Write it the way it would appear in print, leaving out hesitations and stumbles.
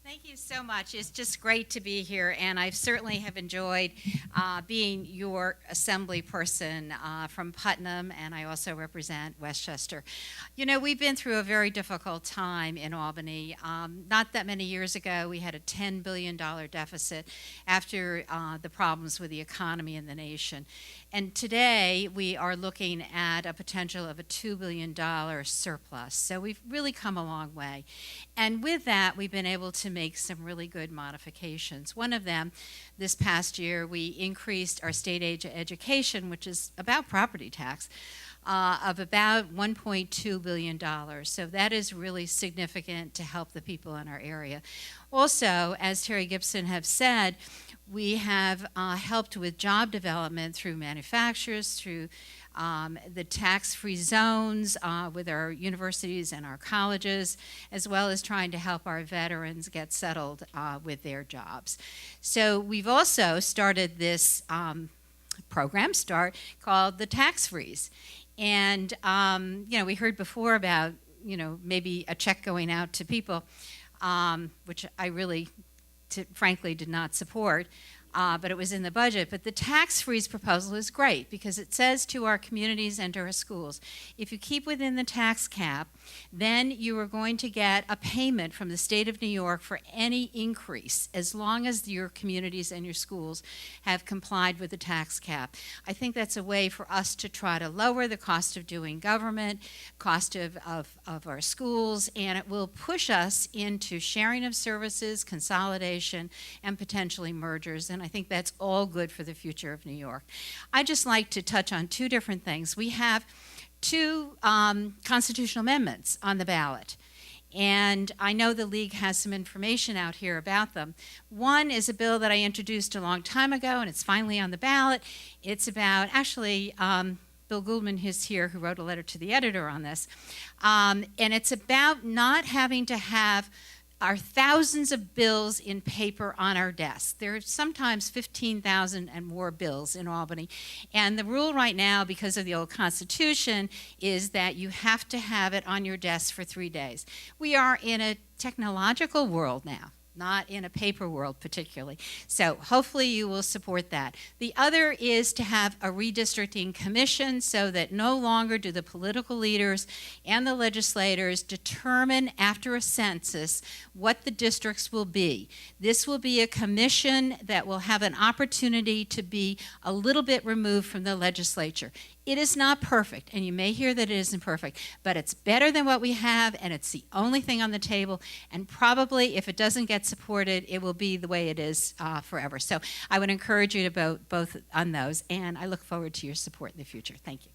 Thank you so much. It's just great to be here, and I certainly have enjoyed being your assembly person from Putnam, and I also represent Westchester. You know, we've been through a very difficult time in Albany. Not that many years ago, we had a $10 billion deficit after the problems with the economy in the nation. And today, we are looking at a potential of a $2 billion surplus. So we've really come a long way. And with that, we've been able to make some really good modifications. One of them, this past year, we increased our state aid to education, which is about property tax, of about $1.2 billion. So that is really significant to help the people in our area. Also, as Terry Gibson have said, we have helped with job development through manufacturers, through the tax-free zones with our universities and our colleges, as well as trying to help our veterans get settled with their jobs. So we've also started this program called the Tax Freeze. And, you know, we heard before about, you know, maybe a check going out to people, which I really, frankly, did not support. But it was in the budget. But the tax freeze proposal is great because it says to our communities and to our schools, if you keep within the tax cap, then you are going to get a payment from the state of New York for any increase as long as your communities and your schools have complied with the tax cap. I think that's a way for us to try to lower the cost of doing government, cost of our schools, and it will push us into sharing of services, consolidation, and potentially mergers. And I think that's all good for the future of New York. I'd just like to touch on two different things. We have two constitutional amendments on the ballot. And I know the League has some information out here about them. One is a bill that I introduced a long time ago, and it's finally on the ballot. It's about, actually, Bill Goldman is here, who wrote a letter to the editor on this. And it's about not having to have our thousands of bills in paper on our desks. There are sometimes 15,000 and more bills in Albany. And the rule right now, because of the old Constitution, is that you have to have it on your desk for 3 days. We are in a technological world now, not in a paper world particularly. So hopefully you will support that. The other is to have a redistricting commission so that no longer do the political leaders and the legislators determine after a census what the districts will be. This will be a commission that will have an opportunity to be a little bit removed from the legislature. It is not perfect, and you may hear that it isn't perfect, but it's better than what we have, and it's the only thing on the table, and probably if it doesn't get supported, it will be the way it is forever. So I would encourage you to vote both on those, and I look forward to your support in the future. Thank you.